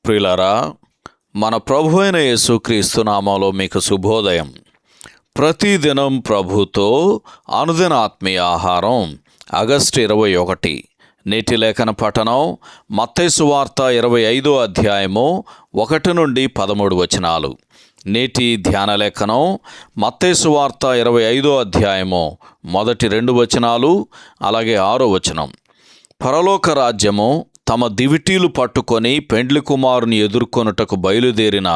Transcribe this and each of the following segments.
ప్రియులారా, మన ప్రభు అయిన యేసుక్రీస్తు నామములో మీకు శుభోదయం. ప్రతిదినం ప్రభుతో అనుదిన ఆత్మీయ ఆహారం. ఆగస్టు 21. నేటి లేఖన పఠనం మత్తయి సువార్త 25వ అధ్యాయము 1 నుండి 13 వచనాలు. నేటి ధ్యాన లేఖనం మత్తయి సువార్త 25వ అధ్యాయము 1-2 వచనాలు, అలాగే 6వ వచనం. పరలోక రాజ్యము తమ దివిటీలు పట్టుకొని పెండ్లి కుమారుని ఎదుర్కొనుటకు బయలుదేరిన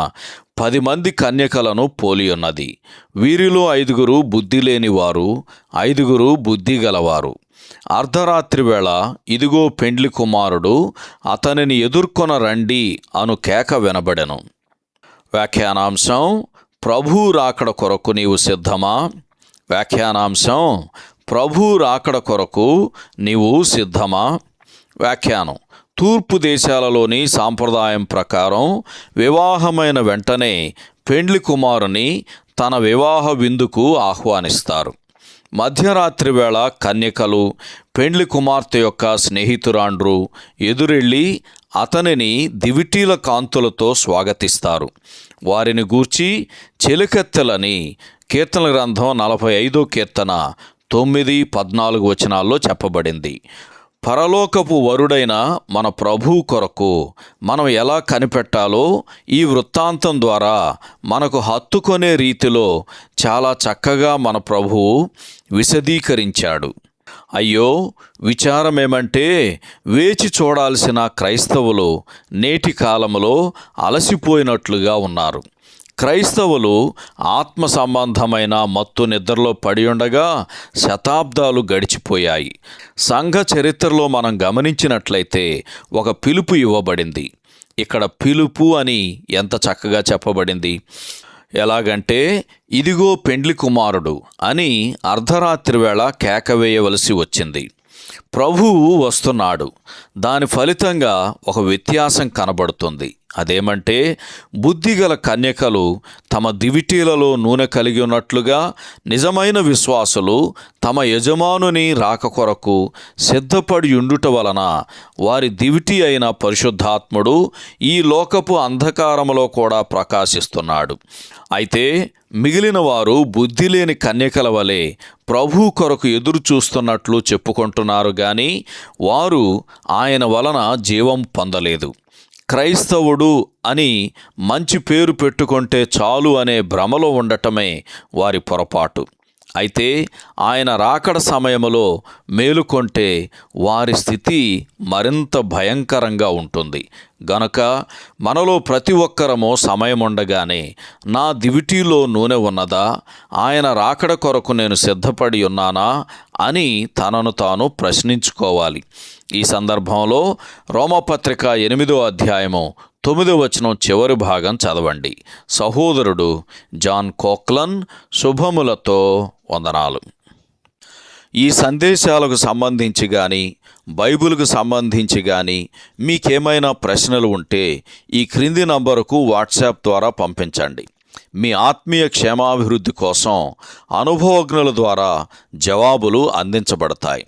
10 మంది కన్యకలను పోలియున్నది. వీరిలో 5 బుద్ధి లేనివారు, 5 బుద్ధి గలవారు. అర్ధరాత్రి వేళ ఇదిగో పెండ్లి కుమారుడు, అతనిని ఎదుర్కొన రండి అను కేక వినబడెను. వ్యాఖ్యానాంశం: ప్రభు రాకడ కొరకు నీవు సిద్ధమా? వ్యాఖ్యానాంశం: ప్రభు రాకడ కొరకు నీవు సిద్ధమా? వ్యాఖ్యానం: తూర్పు దేశాలలోని సాంప్రదాయం ప్రకారం వివాహమైన వెంటనే పెండ్లి కుమారుని తన వివాహ విందుకు ఆహ్వానిస్తారు. మధ్యరాత్రి వేళ కన్యకలు పెండ్లి కుమార్తె యొక్క స్నేహితురాండ్రు ఎదురెళ్ళి అతనిని దివిటీల కాంతులతో స్వాగతిస్తారు. వారిని గూర్చి చెలికత్తెలని కీర్తన గ్రంథం 45వ కీర్తన 9-14 వచనాల్లో చెప్పబడింది. పరలోకపు వరుడైన మన ప్రభువు కొరకు మనం ఎలా కనిపెట్టాలో ఈ వృత్తాంతం ద్వారా మనకు హత్తుకొనే రీతిలో చాలా చక్కగా మన ప్రభువు విశదీకరించాడు. అయ్యో, విచారమేమంటే వేచి చూడాల్సిన క్రైస్తవులు నేటి కాలంలో అలసిపోయినట్లుగా ఉన్నారు. క్రైస్తవులు ఆత్మ సంబంధమైన మత్తు నిద్రలో పడి ఉండగా శతాబ్దాలు గడిచిపోయాయి. సంఘ చరిత్రలో మనం గమనించినట్లయితే ఒక పిలుపు ఇవ్వబడింది. ఇక్కడ పిలుపు అని ఎంత చక్కగా చెప్పబడింది. ఎలాగంటే, ఇదిగో పెండ్లి కుమారుడు అని అర్ధరాత్రి వేళ కేక వేయవలసి వచ్చింది. ప్రభువు వస్తున్నాడు. దాని ఫలితంగా ఒక వ్యత్యాసం కనబడుతుంది. అదేమంటే, బుద్ధిగల కన్యకలు తమ దివిటీలలో నూనె కలిగి ఉన్నట్లుగా నిజమైన విశ్వాసులు తమ యజమానుని రాక కొరకు సిద్ధపడి ఉండుట వలన వారి దివిటి అయిన పరిశుద్ధాత్ముడు ఈ లోకపు అంధకారములో కూడా ప్రకాశిస్తున్నాడు. అయితే మిగిలిన వారు బుద్ధి లేని కన్యకల వలె ప్రభు కొరకు ఎదురు చూస్తున్నట్లు చెప్పుకుంటున్నారు గాని వారు ఆయన వలన జీవం పొందలేదు. క్రైస్తవుడు అని మంచి పేరు పెట్టుకుంటే చాలు అనే భ్రమలో ఉండటమే వారి పొరపాటు. అయితే ఆయన రాకడ సమయంలో మేలుకొంటే వారి స్థితి మరింత భయంకరంగా ఉంటుంది. గనుక మనలో ప్రతి ఒక్కరము సమయం ఉండగానే నా దివిటీలో నూనె ఉన్నదా, ఆయన రాకడ కొరకు నేను సిద్ధపడి ఉన్నానా అని తనను తాను ప్రశ్నించుకోవాలి. ఈ సందర్భంలో రోమపత్రిక 8వ అధ్యాయము 9వ వచనం చివరి భాగం చదవండి. సహోదరుడు జాన్ కోక్లన్ శుభములతో వందనాలు. ఈ సందేశాలకు సంబంధించి కానీ బైబిల్కు సంబంధించి కానీ మీకేమైనా ప్రశ్నలు ఉంటే ఈ క్రింది నంబరుకు వాట్సాప్ ద్వారా పంపించండి. మీ ఆత్మీయ క్షేమాభివృద్ధి కోసం అనుభవజ్ఞుల ద్వారా జవాబులు అందించబడతాయి.